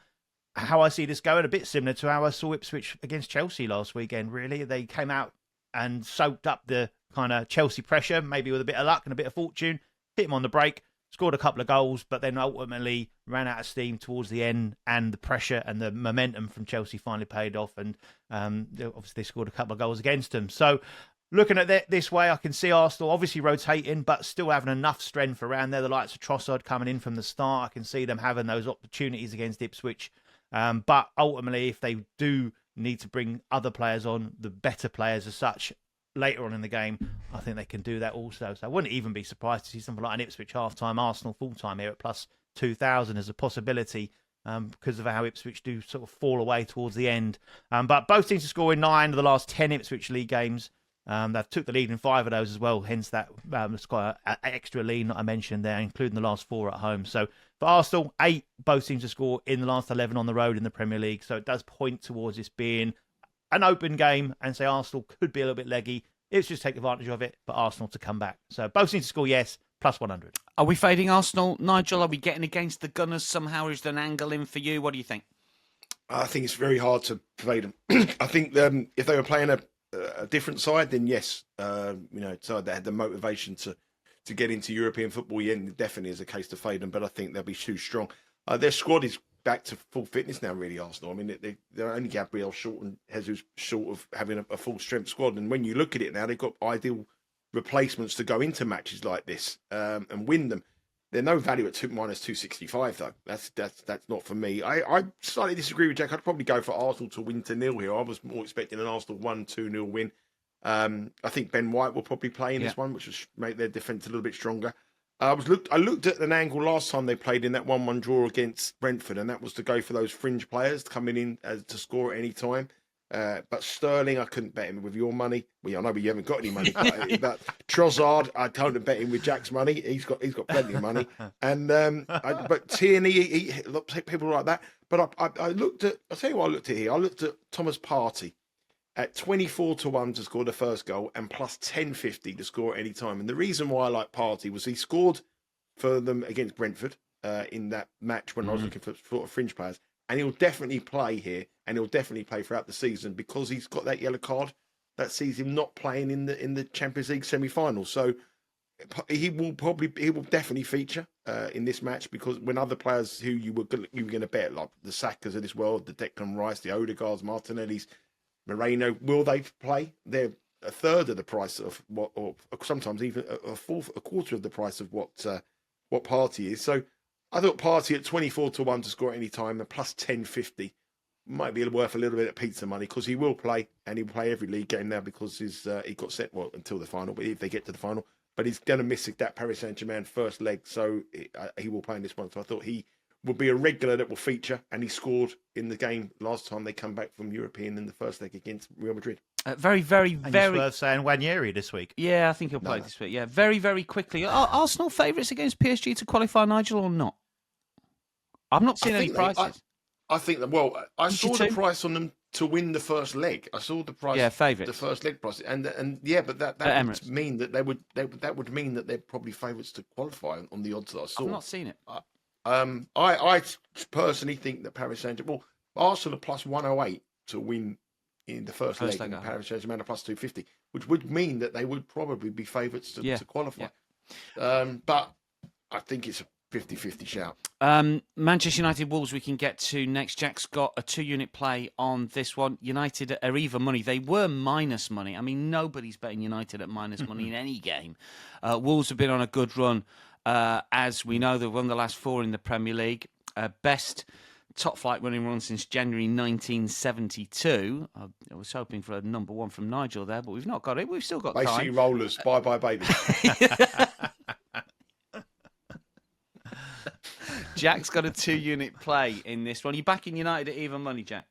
S3: How I see this going, a bit similar to how I saw Ipswich against Chelsea last weekend, really. They came out and soaked up the kind of Chelsea pressure, maybe with a bit of luck and a bit of fortune, hit them on the break, scored a couple of goals, but then ultimately ran out of steam towards the end, and the pressure and the momentum from Chelsea finally paid off, and obviously they scored a couple of goals against them. So looking at it this way, I can see Arsenal obviously rotating, but still having enough strength around there. The likes of Trossard coming in from the start, I can see them having those opportunities against Ipswich. But ultimately, if they do need to bring other players on, the better players as such, later on in the game, I think they can do that also. So I wouldn't even be surprised to see something like an Ipswich half-time, Arsenal full-time here at plus 2,000 as a possibility, because of how Ipswich do sort of fall away towards the end. But both teams to score in 9 of the last 10 Ipswich League games. They've took the lead in 5 of those as well, hence that quite an extra lead that I mentioned there, including the last 4 at home. So for Arsenal, 8 both teams to score in the last 11 on the road in the Premier League. So it does point towards this being an open game, and say Arsenal could be a little bit leggy. It's just take advantage of it, but Arsenal to come back. So both teams to score, yes, plus 100.
S1: Are we fading Arsenal, Nigel? Are we getting against the Gunners somehow? Is there an angle in for you? What do you think?
S2: I think it's very hard to fade them. I think if they were playing a different side, then yes, side that had the motivation to get into European football, yeah, definitely is a case to fade them. But I think they'll be too strong. Their squad is back to full fitness now, really, Arsenal. I mean, they're only Gabriel short and Jesus short of having a full strength squad. And when you look at it now, they've got ideal replacements to go into matches like this and win them. They're no value at minus 265 though. That's not for me. I slightly disagree with Jack. I'd probably go for Arsenal to win 2-0 here. I was more expecting an Arsenal 1-2-0 win. I think Ben White will probably play in this one, which will make their defence a little bit stronger. I looked at an angle last time they played in that 1-1 draw against Brentford, and that was to go for those fringe players coming in to score at any time. But Sterling, I couldn't bet him with your money. Well, I know you haven't got any money, but Trossard, I couldn't bet him with Jack's money. He's got plenty of money. And but Tierney, people like that. But I looked at. I'll tell you what I looked at here. I looked at Thomas Partey at 24-1 to score the first goal and plus 10.50 to score at any time. And the reason why I like Partey was he scored for them against Brentford in that match when I was looking for fringe players. And he'll definitely play here, and he'll definitely play throughout the season because he's got that yellow card that sees him not playing in the Champions League semi-final. So he will definitely feature in this match, because when other players who you were going to bet, like the Sakas of this world, the Declan Rice, the Odegaards, Martinellis, Moreno, will they play? They're a third of the price of what, or sometimes even a quarter of the price of what Partey is. So I thought Partey at 24-1 to score at any time and plus 10.50 might be worth a little bit of pizza money, because he will play, and he'll play every league game now because he got set until the final. But if they get to the final, but he's going to miss that Paris Saint-Germain first leg, so he will play in this one. So I thought he will be a regular that will feature, and he scored in the game last time they come back from European in the first leg against Real Madrid.
S1: Very, very,
S3: and
S1: very.
S3: Worth saying Nwaneri this week.
S1: Yeah, I think he'll play this week. Yeah, very, very quickly. Are Arsenal favourites against PSG to qualify, Nigel, or not? I've not seen any prices.
S2: I think that. Well, I saw the price on them to win the first leg. I saw the price.
S1: Yeah, favourites.
S2: The first leg price, and yeah, but that would mean that that would mean that they're probably favourites to qualify on the odds that I saw.
S1: I've not seen it.
S2: I personally think that Paris Saint-Germain, Arsenal are plus 108 to win in the first leg, and Paris Saint-Germain are plus 250, which would mean that they would probably be favourites to qualify. Yeah. But I think it's a 50-50 shout.
S1: Manchester United Wolves we can get to next. Jack's got a 2-unit play on this one. United are even money. They were minus money. I mean, nobody's betting United at minus money in any game. Wolves have been on a good run. As we know, they've won the last 4 in the Premier League. Best top flight running run since January 1972. I was hoping for a number one from Nigel there, but we've not got it. We've still got
S2: Bay
S1: time.
S2: City Rollers, bye baby.
S1: Jack's got a 2-unit play in this one. Are you backing United at even money, Jack?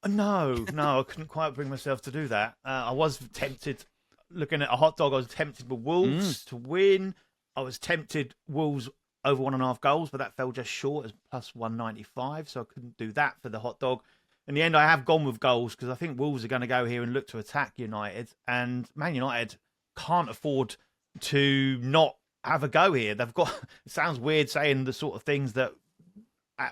S3: No, I couldn't quite bring myself to do that. I was tempted, looking at a hot dog, I was tempted with Wolves to win. I was tempted Wolves over 1.5 goals, but that fell just short as plus 195, so I couldn't do that for the hot dog. In the end, I have gone with goals because I think Wolves are going to go here and look to attack United, and Man United can't afford to not have a go here. They've got, it sounds weird saying the sort of things that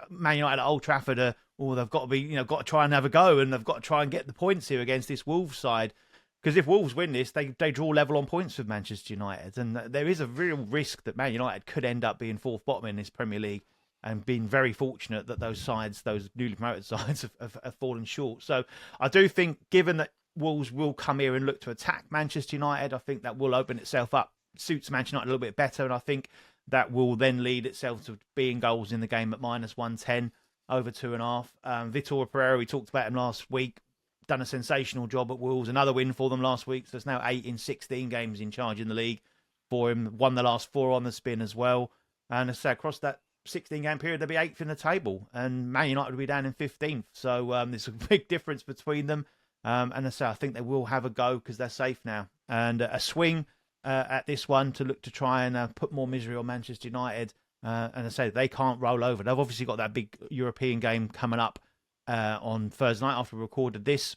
S3: Man United at Old Trafford are, they've got to be, got to try and have a go, and they've got to try and get the points here against this Wolves side. Because if Wolves win this, they draw level on points with Manchester United. And there is a real risk that Man United could end up being fourth bottom in this Premier League, and being very fortunate that those sides, those newly promoted sides, have fallen short. So I do think, given that Wolves will come here and look to attack Manchester United, I think that will open itself up, suits Manchester United a little bit better. And I think that will then lead itself to being goals in the game at minus 110, over 2.5. Vitor Pereira, we talked about him last week, done a sensational job at Wolves. Another win for them last week. So it's now 8 in 16 games in charge in the league for him. Won the last 4 on the spin as well. And as I say, across that 16-game period, they'll be 8th in the table. And Man United will be down in 15th. So there's a big difference between them. And as I say, I think they will have a go because they're safe now. And a swing at this one to look to try and put more misery on Manchester United. And as I say, they can't roll over. They've obviously got that big European game coming up on Thursday night after we recorded this.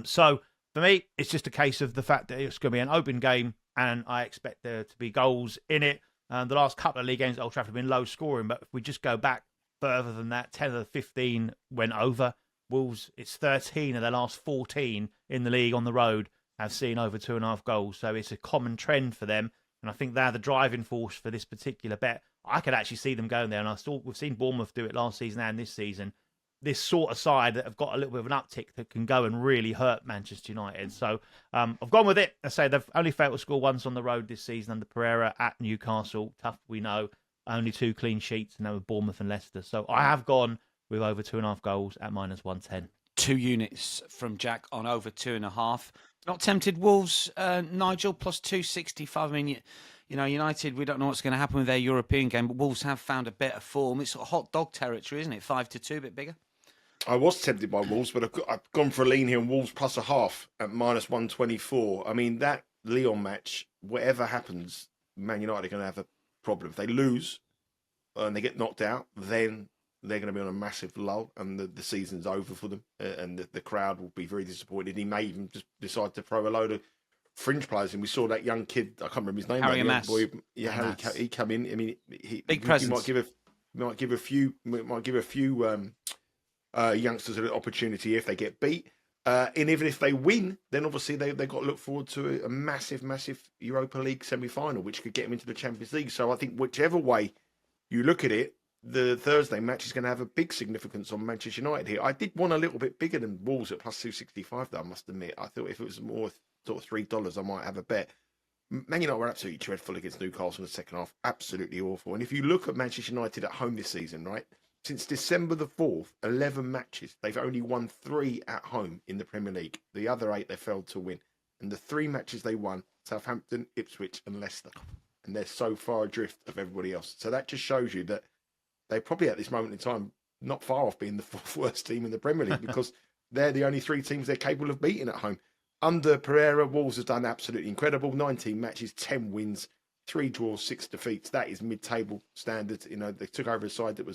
S3: So for me, it's just a case of the fact that it's going to be an open game, and I expect there to be goals in it. The last couple of league games at Old Trafford have been low scoring, but if we just go back further than that, 10 of the 15 went over. Wolves, it's 13 of their last 14 in the league on the road have seen over 2.5 goals. So it's a common trend for them. And I think they're the driving force for this particular bet. I could actually see them going there. And we've seen Bournemouth do it last season and this season. This sort of side that have got a little bit of an uptick that can go and really hurt Manchester United. So I've gone with it. I say they've only failed to score once on the road this season under Pereira at Newcastle. Tough, we know. Only 2 clean sheets, and they were Bournemouth and Leicester. So I have gone with over 2.5 goals at minus 110.
S1: 2 units from Jack on over 2.5. Not tempted Wolves, Nigel, plus 265. I mean, United, we don't know what's going to happen with their European game, but Wolves have found a bit of form. It's sort of hot dog territory, isn't it? 5-2, a bit bigger.
S2: I was tempted by Wolves, but I've gone for a lean here on Wolves plus a half at minus 124. I mean, that Lyon match, whatever happens, Man United are going to have a problem. If they lose and they get knocked out, then they're going to be on a massive lull, and the season's over for them, and the crowd will be very disappointed. He may even just decide to throw a load of fringe players in. We saw that young kid, I can't remember his name.
S1: Harry Mass.
S2: He come in. I mean,
S1: big presence.
S2: He might give a few youngsters an opportunity if they get beat. And even if they win, then obviously they've got to look forward to a massive Europa League semi-final, which could get them into the Champions League. So I think whichever way you look at it, the Thursday match is going to have a big significance on Manchester United here. I did want a little bit bigger than Wolves at plus 265, though, I must admit. I thought if it was more sort of $3, I might have a bet. Man United were absolutely dreadful against Newcastle in the second half. Absolutely awful. And if you look at Manchester United at home this season, right, since December the 4th, 11 matches, they've only won 3 at home in the Premier League. The other 8 they failed to win. And the 3 matches they won, Southampton, Ipswich and Leicester. And they're so far adrift of everybody else. So that just shows you that they're probably at this moment in time not far off being the 4th worst team in the Premier League, because they're the only 3 teams they're capable of beating at home. Under Pereira, Wolves has done absolutely incredible. 19 matches, 10 wins, 3 draws, 6 defeats. That is mid-table standard. They took over a side that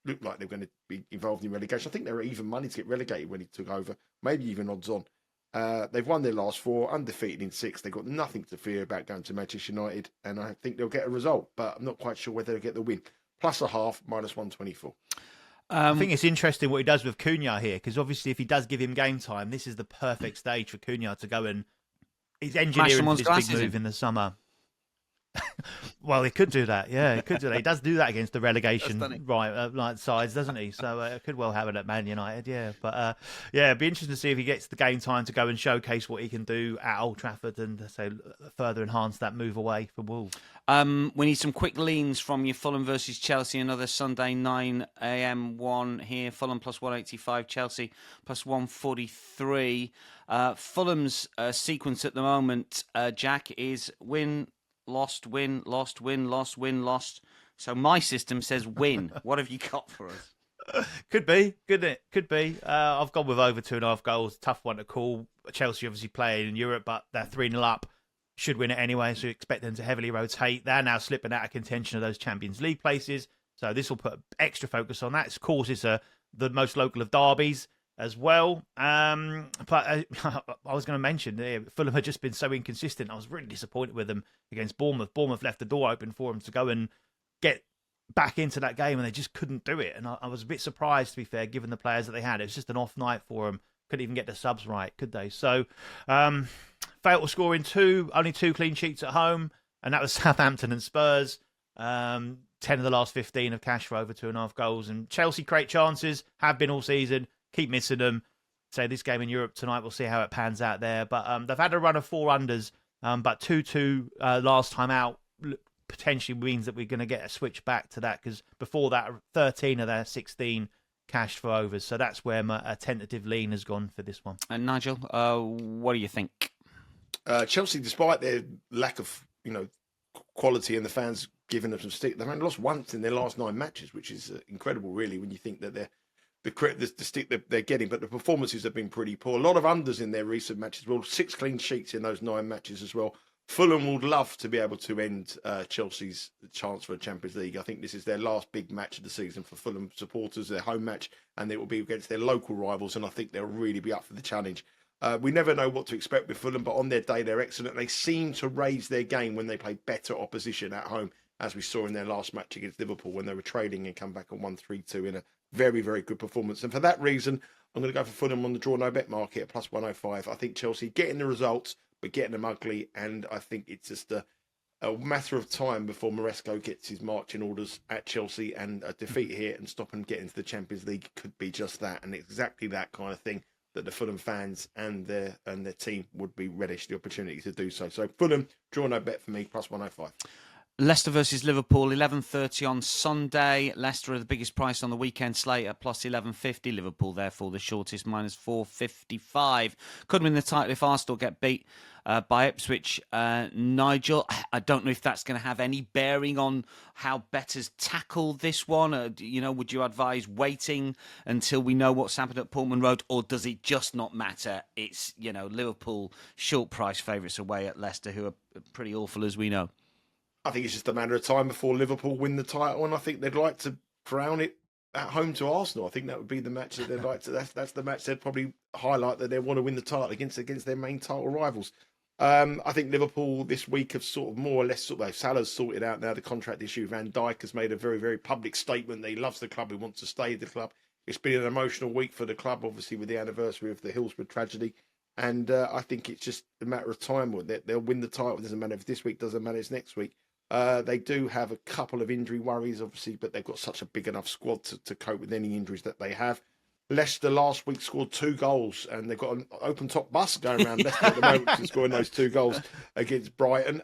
S2: looked like they were going to be involved in relegation. I think they were even money to get relegated when he took over, maybe even odds on. They've won their last 4, undefeated in 6. They've got nothing to fear about going to Manchester United, and I think they'll get a result, but I'm not quite sure whether they'll get the win. Plus a half, minus 124.
S3: I think it's interesting what he does with Cunha here, because obviously if he does give him game time, this is the perfect stage for Cunha to go and he's engineering this big move in the summer. Well, he could do that. Yeah, he could do that. He does do that against the relegation sides, doesn't he? So it could well happen at Man United. Yeah, but it'd be interesting to see if he gets the game time to go and showcase what he can do at Old Trafford and further enhance that move away from Wolves.
S1: We need some quick leans from you. Fulham versus Chelsea, another Sunday 9 a.m. one here. Fulham plus 185, Chelsea plus 143. Fulham's sequence at the moment, Jack, is win, lost, win, lost, win, lost, win, lost. So my system says win. What have you got for us?
S3: Could be, couldn't it? Could be. I've gone with over 2.5 goals. Tough one to call. Chelsea obviously playing in Europe, but they're 3-0 up. Should win it anyway, so you expect them to heavily rotate. They're now slipping out of contention of those Champions League places, so this will put extra focus on that. Of course, it's the most local of derbies as well. But I was going to mention, Fulham had just been so inconsistent. I was really disappointed with them against Bournemouth. Bournemouth left the door open for them to go and get back into that game, and they just couldn't do it. And I was a bit surprised, to be fair, given the players that they had. It was just an off night for them. Couldn't even get the subs right, could they? So, failed to score in only 2 clean sheets at home, and that was Southampton and Spurs. 10 of the last 15 of cash for over 2.5 goals. And Chelsea create chances, have been all season, keep missing them. So this game in Europe tonight, we'll see how it pans out there. But they've had a run of 4 unders, but 2-2 last time out potentially means that we're going to get a switch back to that, because before that, 13 of their 16 cashed for overs. So that's where my tentative lean has gone for this one.
S1: And Nigel, what do you think?
S2: Chelsea, despite their lack of quality and the fans giving them some stick, they've only lost once in their last 9 matches, which is incredible, really, when you think that the stick that they're getting. But the performances have been pretty poor. A lot of unders in their recent matches. Well, 6 clean sheets in those 9 matches as well. Fulham would love to be able to end Chelsea's chance for a Champions League. I think this is their last big match of the season for Fulham supporters, their home match, and it will be against their local rivals, and I think they'll really be up for the challenge. We never know what to expect with Fulham, but on their day, they're excellent. They seem to raise their game when they play better opposition at home, as we saw in their last match against Liverpool when they were trailing and come back and won 3-2 in a very, very good performance. And for that reason, I'm going to go for Fulham on the draw no bet market at plus 105. I think Chelsea getting the results, but getting them ugly, and I think it's just a matter of time before Maresco gets his marching orders at Chelsea, and a defeat here and stop and get into the Champions League could be just that, and exactly that kind of thing that the Fulham fans and their team would be relish the opportunity to do so. So Fulham, draw no bet for me, plus 105.
S1: Leicester versus Liverpool, 11:30 on Sunday. Leicester are the biggest price on the weekend slate at plus 11.50. Liverpool, therefore, the shortest, minus 4.55. Could win the title if Arsenal get beat by Ipswich. Nigel, I don't know if that's going to have any bearing on how bettors tackle this one. Would you advise waiting until we know what's happened at Portman Road, or does it just not matter? It's, Liverpool short price favourites away at Leicester, who are pretty awful, as we know.
S2: I think it's just a matter of time before Liverpool win the title, and I think they'd like to crown it at home to Arsenal. I think that would be the match that they'd like to. That's the match they'd probably highlight, that they want to win the title against their main title rivals. I think Liverpool this week have sort of more or less Salah's sorted out now the contract issue. Van Dijk has made a very, very public statement that he loves the club, he wants to stay at the club. It's been an emotional week for the club, obviously with the anniversary of the Hillsborough tragedy. And I think it's just a matter of time. They'll win the title. It doesn't matter if this week, doesn't matter if it's next week. They do have a couple of injury worries, obviously, but they've got such a big enough squad to cope with any injuries that they have. Leicester last week scored 2 goals, and they've got an open top bus going around Leicester at the moment to scoring those 2 goals against Brighton.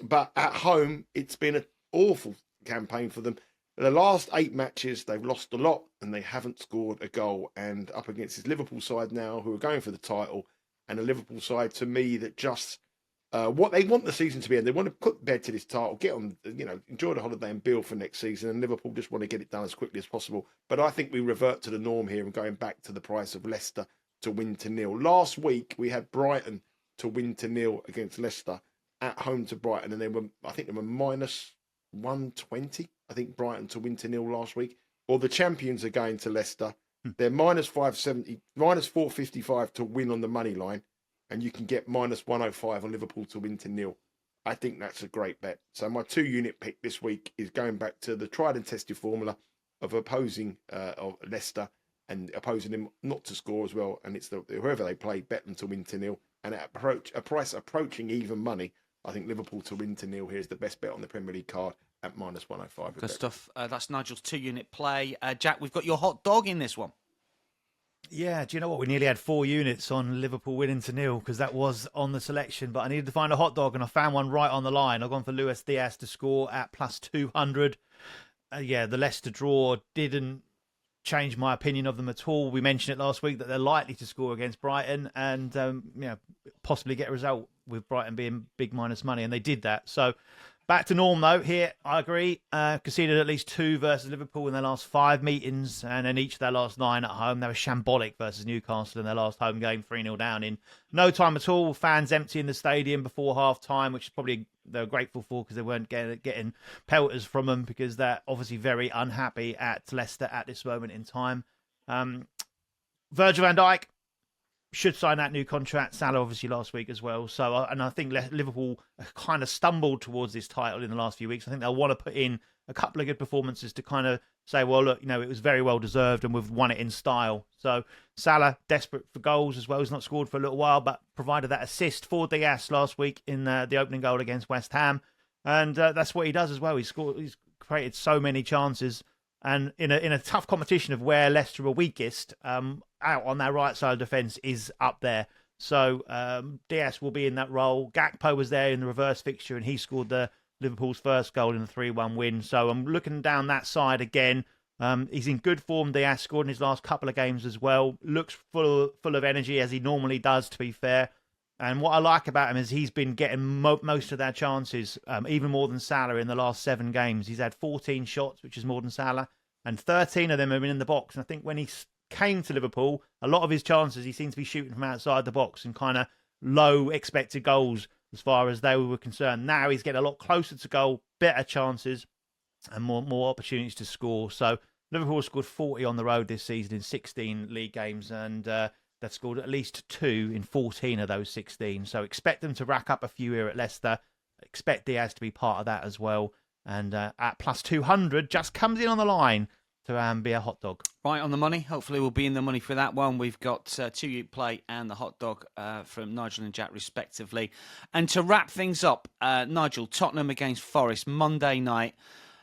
S2: But at home, it's been an awful campaign for them. The last 8 matches, they've lost a lot, and they haven't scored a goal. And up against this Liverpool side now, who are going for the title, and a Liverpool side, to me, that just what they want the season to be, and they want to put bed to this title, get on, enjoy the holiday and build for next season. And Liverpool just want to get it done as quickly as possible. But I think we revert to the norm here and going back to the price of Leicester to win to 0. Last week we had Brighton to win to 0 against Leicester at home to Brighton, and I think they were minus 120. I think Brighton to win to 0 last week. Well, the champions are going to Leicester. They're minus 570, minus 455 to win on the money line. And you can get minus 105 on Liverpool to win to 0. I think that's a great bet. So my 2-unit pick this week is going back to the tried and tested formula of opposing Leicester and opposing them not to score as well. And it's whoever they play, bet them to win to 0. And at a price approaching even money, I think Liverpool to win to 0 here is the best bet on the Premier League card at -105.
S1: Good stuff. That's Nigel's 2-unit play. Jack, we've got your hot dog in this one.
S3: Yeah, do you know what? We nearly had 4 units on Liverpool winning to 0 because that was on the selection, but I needed to find a hot dog and I found one right on the line. I've gone for Luis Diaz to score at +200. The Leicester draw didn't change my opinion of them at all. We mentioned it last week that they're likely to score against Brighton and possibly get a result with Brighton being big minus money, and they did that. So back to norm, though. Here, I agree. Conceded at least 2 versus Liverpool in their last 5 meetings, and in each of their last 9 at home. They were shambolic versus Newcastle in their last home game, 3-0 down in no time at all. Fans emptying the stadium before half-time, which is probably they were grateful for because they weren't getting pelters from them because they're obviously very unhappy at Leicester at this moment in time. Virgil van Dijk should sign that new contract. Salah obviously last week as well. So, I think Liverpool kind of stumbled towards this title in the last few weeks. I think they'll want to put in a couple of good performances to kind of say, well, look, it was very well deserved and we've won it in style. So Salah, desperate for goals as well. He's not scored for a little while, but provided that assist for Diaz last week in the opening goal against West Ham. And that's what he does as well. He's created so many chances. And in a tough competition of where Leicester are weakest, out on their right side of defence is up there. So Diaz will be in that role. Gakpo was there in the reverse fixture and he scored Liverpool's first goal in the 3-1 win. So I'm looking down that side again. He's in good form. Diaz scored in his last couple of games as well. Looks full of energy as he normally does, to be fair. And what I like about him is he's been getting most of their chances, even more than Salah in the last 7 games. He's had 14 shots, which is more than Salah, and 13 of them have been in the box. And I think when he came to Liverpool, a lot of his chances, he seemed to be shooting from outside the box and kind of low expected goals as far as they were concerned. Now he's getting a lot closer to goal, better chances, and more opportunities to score. So Liverpool scored 40 on the road this season in 16 league games, and they've scored at least 2 in 14 of those 16. So expect them to rack up a few here at Leicester. Expect Diaz to be part of that as well. And at +200, just comes in on the line to be a hot dog.
S1: Right on the money. Hopefully we'll be in the money for that one. We've got 2-unit play and the hot dog from Nigel and Jack respectively. And to wrap things up, Nigel, Tottenham against Forest, Monday night.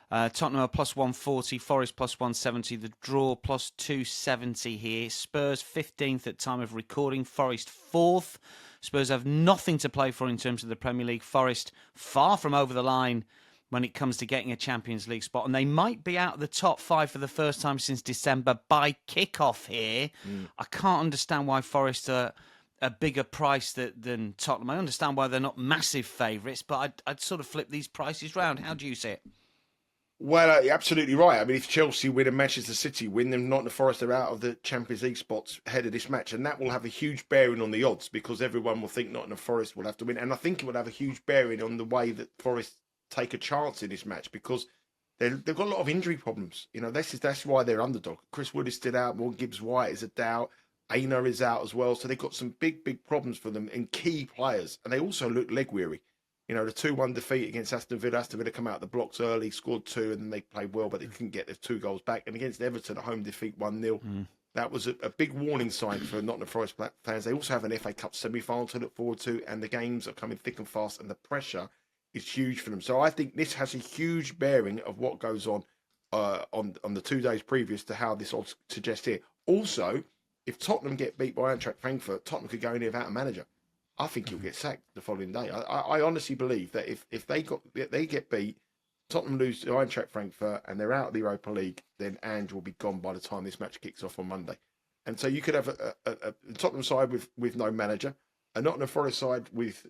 S1: Tottenham are +140, Forest +170, the draw +270 here. Spurs 15th at time of recording, Forest 4th. Spurs have nothing to play for in terms of the Premier League. Forest far from over the line when it comes to getting a Champions League spot. And they might be out of the top 5 for the first time since December by kickoff here. I can't understand why Forest are a bigger price than Tottenham. I understand why they're not massive favourites, but I'd sort of flip these prices round. How do you see it?
S2: Well, you're absolutely right. I mean, if Chelsea win and Manchester City win, then Nottingham Forest are out of the Champions League spots ahead of this match. And that will have a huge bearing on the odds because everyone will think Nottingham Forest will have to win. And I think it will have a huge bearing on the way that Forest take a chance in this match because they've got a lot of injury problems. That's why they're underdog. Chris Wood is still out. Morgan Gibbs-White is a doubt. Aina is out as well. So they've got some big problems for them in key players. And they also look leg weary. The 2-1 defeat against Aston Villa. Aston Villa come out the blocks early, scored 2, and then they played well, but they couldn't get their 2 goals back. And against Everton, a home defeat 1-0. That was a big warning sign for Nottingham Forest fans. They also have an FA Cup semi-final to look forward to, and the games are coming thick and fast, and the pressure is huge for them. So I think this has a huge bearing of what goes on the 2 days previous to how this odds suggests here. Also, if Tottenham get beat by Eintracht Frankfurt, Tottenham could go in here without a manager. I think he'll get sacked the following day. I honestly believe that if they get beat, Tottenham lose to Eintracht Frankfurt and they're out of the Europa League, then Ange will be gone by the time this match kicks off on Monday. And so you could have a Tottenham side with no manager, a Nottingham Forest side with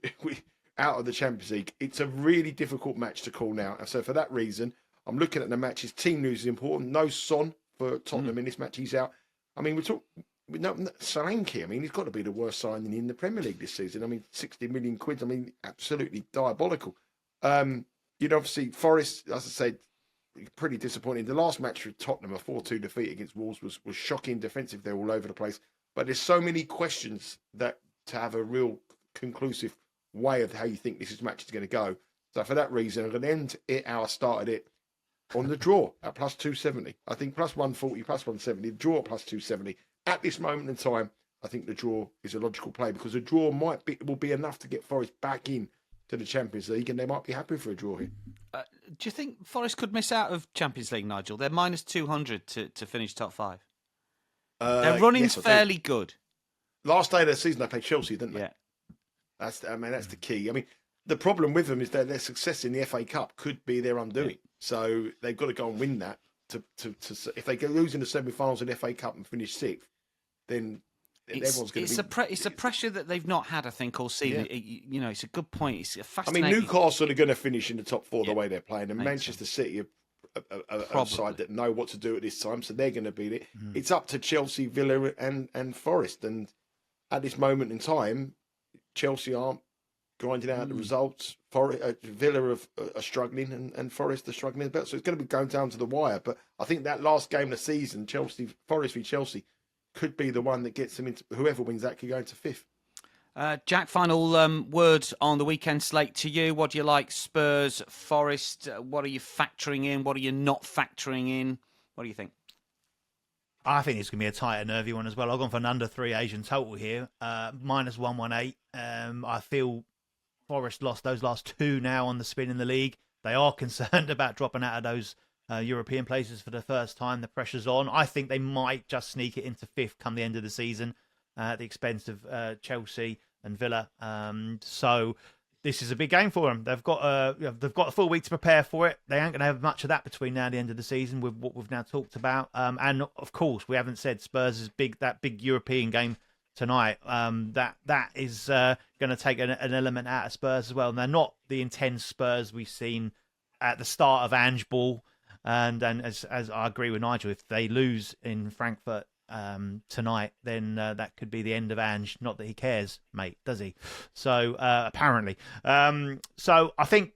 S2: out of the Champions League. It's a really difficult match to call now. And so for that reason, I'm looking at the matches. Team news is important. No Son for Tottenham in this match. He's out. I mean, Solanke, I mean, he's got to be the worst signing in the Premier League this season. I mean, 60 million quid. I mean, absolutely diabolical. Obviously, Forest, as I said, pretty disappointing. The last match with Tottenham, a 4-2 defeat against Wolves, was shocking. Defensive, they're all over the place. But there's so many questions that to have a real conclusive way of how you think this match is going to go. So for that reason, I'm going to end it how I started it on the draw at +270. I think +140, +170, the draw at +270. At this moment in time, I think the draw is a logical play because the draw will be enough to get Forest back in to the Champions League, and they might be happy for a draw here.
S1: Do you think Forest could miss out of Champions League, Nigel? They're minus 200 to finish top 5. Their running's fairly good.
S2: Last day of the season, they played Chelsea, didn't they?
S1: Yeah.
S2: That's the key. I mean, the problem with them is that their success in the FA Cup could be their undoing. Yeah. So they've got to go and win that. If they lose in the semi-finals in the FA Cup and finish 6th, then everyone's going to be...
S1: It's a pressure that they've not had, I think, all season. Yeah. It's a good point. It's a fascinating...
S2: I mean, Newcastle are going to finish in the top 4 the way they're playing, and Manchester City are a side that know what to do at this time, so they're going to beat it. It's up to Chelsea, Villa and Forest, and at this moment in time, Chelsea aren't grinding out the results. Villa are struggling, and Forest are struggling as well. So it's going to be going down to the wire. But I think that last game of the season, Forest v Chelsea, could be the one that gets them into. Whoever wins that could go into 5th.
S1: Jack, final words on the weekend slate to you. What do you like? Spurs, Forest. What are you factoring in? What are you not factoring in? What do you think?
S3: I think it's going to be a tight and nervy one as well. I've gone for an under 3 Asian total here, minus 118. I feel Forest lost those last 2 now on the spin in the league. They are concerned about dropping out of those European places for the first time. The pressure's on. I think they might just sneak it into 5th come the end of the season at the expense of Chelsea and Villa. So this is a big game for them. They've got a full week to prepare for it. They ain't going to have much of that between now and the end of the season with what we've now talked about. And of course, we haven't said Spurs' big European game tonight. That is going to take an element out of Spurs as well. And they're not the intense Spurs we've seen at the start of Ange Ball. And as I agree with Nigel, if they lose in Frankfurt tonight, then that could be the end of Ange. Not that he cares, mate, does he? So apparently. So I think,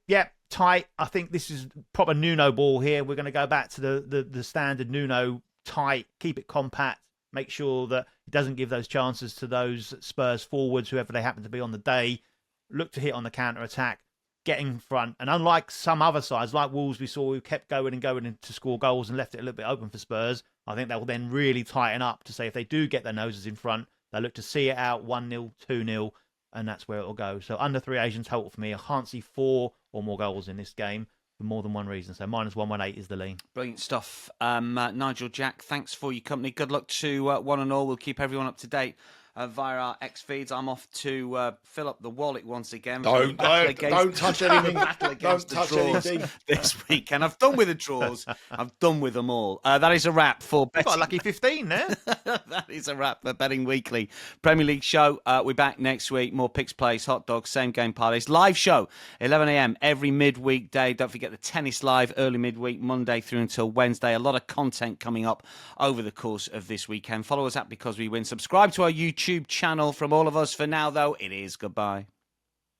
S3: tight. I think this is proper Nuno ball here. We're going to go back to the standard Nuno tight, keep it compact, make sure that he doesn't give those chances to those Spurs forwards, whoever they happen to be on the day. Look to hit on the counter-attack, get in front. And unlike some other sides, like Wolves we saw, who kept going and going to score goals and left it a little bit open for Spurs, I think that will then really tighten up to say if they do get their noses in front, they'll look to see it out 1-0, 2-0, and that's where it'll go. So under 3 Asian total for me. I can't see 4 or more goals in this game for more than one reason. So minus 118 is the lean.
S1: Brilliant stuff. Nigel, Jack, thanks for your company. Good luck to one and all. We'll keep everyone up to date via our X feeds. I'm off to fill up the wallet once again.
S2: Don't touch anything. Don't touch anything
S1: this week. And I've done with the draws. I've done with them all. That is a wrap for betting.
S3: Got a lucky 15 there.
S1: That is a wrap for Betting Weekly Premier League show. We're back next week. More picks, plays, hot dogs, same game parlays. Live show 11 a.m. every midweek day. Don't forget the tennis live early midweek Monday through until Wednesday. A lot of content coming up over the course of this weekend. Follow us at Because We Win. Subscribe to our YouTube channel. From all of us for now, though, it is goodbye.